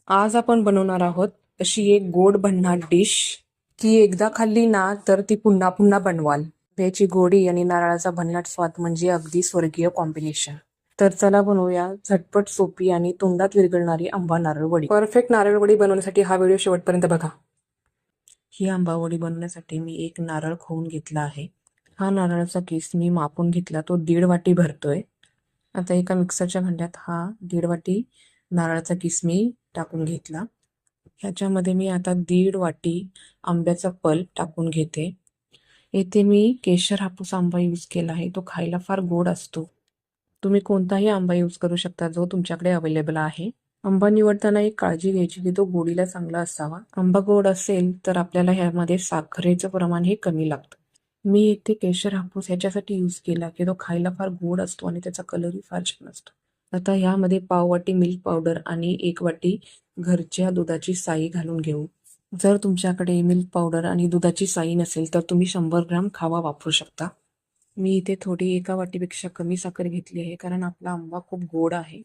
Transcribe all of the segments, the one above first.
आज आपण बनवणार आहोत अशी एक गोड भन्नाट डिश की एकदा खाल्ली ना तर ती पुन्हा पुन्हा बनवाल. याची गोडी आणि नारळाचा भन्नाट स्वाद म्हणजे अगदी स्वर्गीय कॉम्बिनेशन. तर चला बनवूया झटपट सोपी आणि तोंडात विरघळणारी आंबा नारळ वडी. परफेक्ट नारळ वडी बनवण्यासाठी हा व्हिडिओ शेवटपर्यंत बघा. ही आंबा वडी बनवण्यासाठी मी एक नारळ खोवून घेतला आहे. हा नारळाचा किस मी मापून घेतला, तो 1.5 वाटी भरतोय. आता एका मिक्सरच्या भांड्यात हा 1.5 वाटी नारळाचा किस मी टाकून घेतला. ह्याच्यामध्ये मी आता 1.5 वाटी आंब्याचा पल्प टाकून घेते. येथे मी केशर हापूस आंबा यूज केला आहे, तो खायला फार गोड असतो. तुम्ही कोणताही आंबा यूज करू शकता जो तुमच्याकडे अवेलेबल आहे. आंबा निवडताना एक काळजी घ्यायची की तो गोडीला चांगला असावा. आंबा गोड असेल तर आपल्याला ह्यामध्ये साखरेचं प्रमाण हे कमी लागतं. मी इथे केशर हापूस ह्याच्यासाठी यूज केला की तो खायला फार गोड असतो आणि त्याचा कलरही फार छान असतो. आता ह्यामध्ये पाव वाटी मिल्क पावडर आणि 1 वाटी घरच्या दुधाची साई घालून घेऊ. जर तुमच्याकडे मिल्क पावडर आणि दुधाची साई नसेल तर तुम्ही 100 ग्राम खावा वापरू शकता. मी इथे थोडी 1 वाटीपेक्षा कमी साखर घेतली आहे कारण आपला आंबा खूप गोड आहे.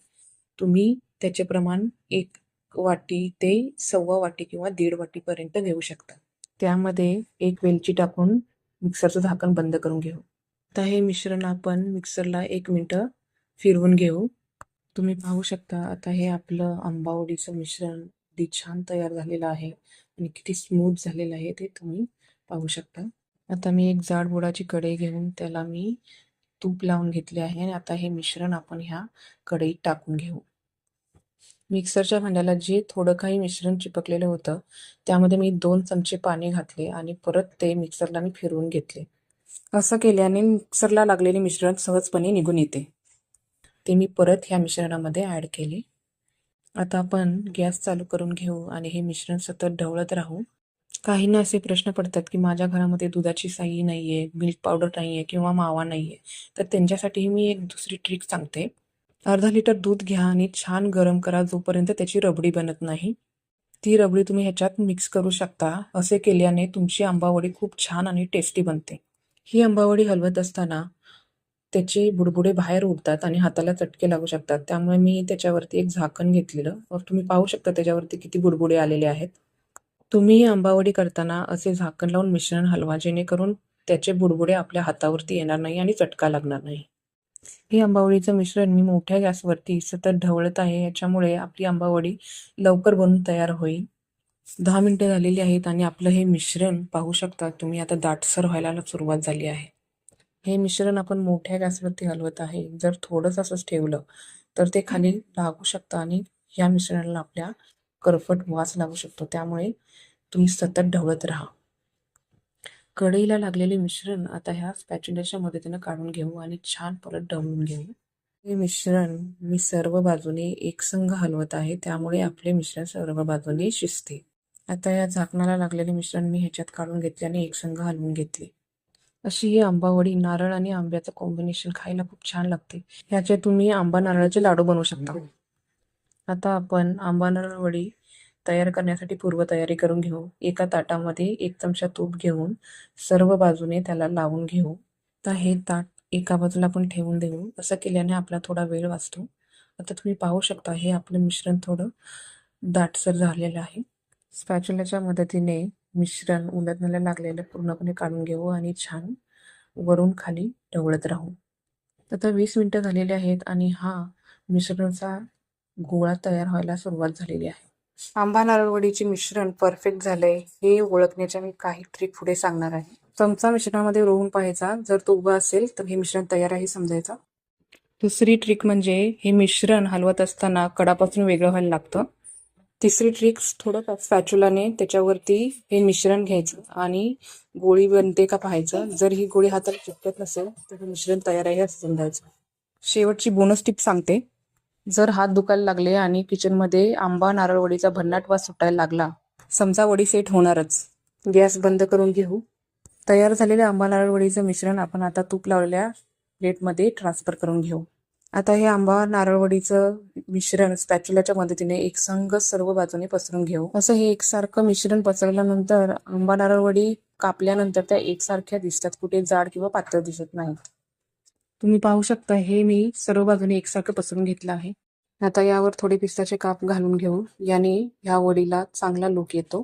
तुम्ही त्याचे प्रमाण 1 वाटी ते 1.25 वाटी किंवा 1.5 वाटीपर्यंत घेऊ शकता. त्यामध्ये 1 वेलची टाकून मिक्सरचं झाकण बंद करून घेऊ. आता हे मिश्रण आपण मिक्सरला 1 मिनिटं फिरवून घेऊ. तुम्ही पाहू शकता आता हे आपलं आंबावडीचं मिश्रण किती छान तयार झालेलं आहे आणि किती स्मूथ झालेलं आहे ते तुम्ही पाहू शकता. आता मी एक जाड बुडाची कढई घेऊन त्याला मी तूप लावून घेतले आहे आणि आता हे मिश्रण आपण ह्या कढईत टाकून घेऊ. मिक्सरच्या भांड्याला जे थोडं काही मिश्रण चिपकलेलं होतं त्यामध्ये मी 2 चमचे पाणी घातले आणि परत ते मिक्सरला मी फिरवून घेतले. असं केल्याने मिक्सरला लागलेले मिश्रण सहजपणे निघून येते. ते मी परत ह्या मिश्रणामध्ये ॲड केले. आता आपण गॅस चालू करून घेऊ आणि हे मिश्रण सतत ढवळत राहू. काहींना असे प्रश्न पडतात की माझ्या घरामध्ये दुधाची साई नाहीये, मिल्क पावडर नाहीये किंवा मावा नाहीये, तर त्यांच्यासाठी मी एक दुसरी ट्रिक सांगते. अर्धा लिटर दूध घ्या आणि छान गरम करा जोपर्यंत त्याची रबडी बनत नाही. ती रबडी तुम्ही ह्याच्यात मिक्स करू शकता. असे केल्याने तुमची आंबावडी खूप छान आणि टेस्टी बनते. ही आंबावडी हलवत असताना त्याचे बुडबुडे बाहेर उडतात आणि हाताला चटके लागू शकतात. त्यामुळे मी त्याच्यावरती एक झाकण घेतलेलं. तुम्ही पाहू शकता त्याच्यावरती किती बुडबुडे आलेले आहेत. तुम्ही ही आंबावडी करताना असे झाकण लावून मिश्रण हलवा जेणेकरून त्याचे बुडबुडे आपल्या हातावरती येणार नाही आणि चटका लागणार नाही. हे आंबावडीचं मिश्रण मी मोठ्या गॅसवरती सतत ढवळत आहे. याच्यामुळे आपली आंबावडी लवकर बनून तयार होईल. 10 मिनिटं झालेली आहेत आणि आपलं हे मिश्रण पाहू शकता तुम्ही आता दाटसर व्हायला सुरुवात झाली आहे. हे मिश्रण आपण मोठ्या गॅसवरती हलवत आहे. जर थोडंसं असंच ठेवलं तर ते खाली लागू शकतं आणि ह्या मिश्रणाला आपल्या करपट वास लागू शकतो. त्यामुळे तुम्ही सतत ढवळत राहा. कढईला लागलेले मिश्रण आता ह्या स्पॅच्युलाच्या मदतीने काढून घेऊ आणि छान परत ढवळून घेऊ. हे मिश्रण मी सर्व बाजूने एकसंघ हलवत आहे, त्यामुळे आपले मिश्रण सर्व बाजूने शिजते. आता या झाकणाला लागलेले मिश्रण मी ह्याच्यात काढून घेतले आणि एकसंघ हलवून घेतले. अशी ही आंबावडी नारळ आणि आंब्याचं कॉम्बिनेशन खायला खूप छान लागते. ह्याचे तुम्ही आंबा नारळाचे लाडू बनवू शकता. आता आपण आंबा नारळ वडी तयार करण्यासाठी पूर्वतयारी करून घेऊ. एका ताटामध्ये 1 चमचा तूप घेऊन सर्व बाजूने त्याला लावून घेऊ. आता हे ताट एका बाजूला आपण ठेवून देऊ. असं केल्याने आपला थोडा वेळ वाचतो. आता तुम्ही पाहू शकता हे आपलं मिश्रण थोडं दाटसर झालेलं आहे. स्पॅच्युलाच्या मदतीने मिश्रण उलटण्याला लागलेलं पूर्णपणे काढून घेऊ आणि छान वरून खाली ढवळत राहू. आता 20 मिनिटं झालेली आहेत आणि हा मिश्रणाचा गोळा तयार व्हायला सुरुवात झालेली आहे. आंबा नारळ वडीचे मिश्रण परफेक्ट झालंय हे ओळखण्याच्या मी काही ट्रिक पुढे सांगणार आहे. चमचा मिश्रणामध्ये रोवून पाहायचा. जर तो उभा असेल तर हे मिश्रण तयार आहे समजायचं. दुसरी ट्रिक म्हणजे हे मिश्रण हलवत असताना कडापासून वेगळं व्हायला लागतं. तिसरी ट्रिक थोडं स्पॅच्युलाने त्याच्यावरती हे मिश्रण घ्यायचं आणि गोळी बनते का पाहायचं. जर ही गोळी हाताला चिपकत नसेल तर हे मिश्रण तयार आहे असं समजायचं. शेवटची बोनस टिप सांगते. जर हात दुखायला लागले आणि किचनमध्ये आंबा नारळ वडीचा भन्नाट वास सुटायला लागला, समजा वडी सेट होणारच. गॅस बंद करून घेऊ. तयार झालेल्या आंबा नारळ वडीचं मिश्रण आपण आता तूप लावलेल्या प्लेटमध्ये ट्रान्सफर करून घेऊ. आता हे आंबा नारळ वडीचं मिश्रण स्पॅच्युलाच्या मदतीने एकसंघ सर्व बाजूने पसरून घेऊ. असं हे एकसारखं मिश्रण पसरल्यानंतर आंबा नारळ वडी कापल्यानंतर त्या एकसारख्या दिसतात, कुठे जाड किंवा पातळ दिसत नाहीत. तुम्ही पाहू शकता हे मी सर्व बाजूने एकसारखं पसरून घेतलं आहे. आता यावर थोडे पिस्ताचे काप घालून घेऊ. याने ह्या वडीला चांगला लुक येतो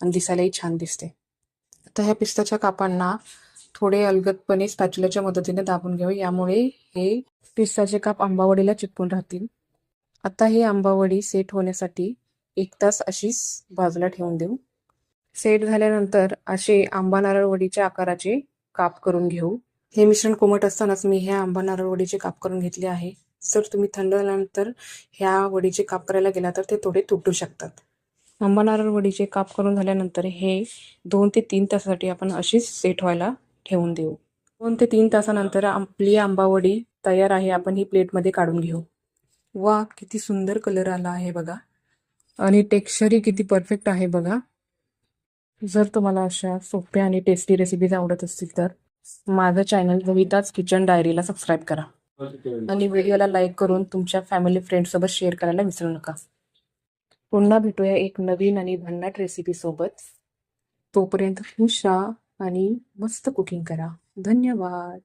आणि दिसायलाही छान दिसते. आता ह्या पिस्ताच्या कापांना थोडे अलगदपणे स्पॅच्युलाच्या मदतीने दाबून घेऊ. यामुळे हे पिस्ताचे काप आंबावडीला चिपकून राहतील. आता ही आंबावडी सेट होण्यासाठी 1 तास अशीच बाजूला ठेवून देऊ. सेट झाल्यानंतर असे आंबा नारळ वडीच्या आकाराचे काप करून घेऊ. हे मिश्रण कोमट असतानाच मी ह्या आंबा नारळ वडीचे काप करून घेतले आहे. जर तुम्ही थंड झाल्यानंतर ह्या वडीचे काप करायला गेला तर ते थोडे तुटू शकतात. आंबा नारळ वडीचे काप करून झाल्यानंतर हे 2 ते 3 तासासाठी आपण अशीच सेट व्हायला ठेवून देऊ. 2 ते 3 तासानंतर आपली आंबावडी तयार आहे. आपण ही प्लेटमध्ये काढून घेऊ. वा, किती सुंदर कलर आला आहे बघा आणि टेक्स्चरही किती परफेक्ट आहे बघा. जर तुम्हाला अशा सोप्या आणि टेस्टी रेसिपीज आवडत असतील तर माझं चॅनल कविताच किचन डायरीला सबस्क्राईब करा आणि व्हिडिओला लाईक करून तुमच्या फॅमिली फ्रेंड्ससोबत शेअर करायला विसरू नका. पुन्हा भेटूया एक नवीन आणि भन्नाट रेसिपी सोबत. तोपर्यंत खुश राहा आणि मस्त कुकिंग करा. धन्यवाद.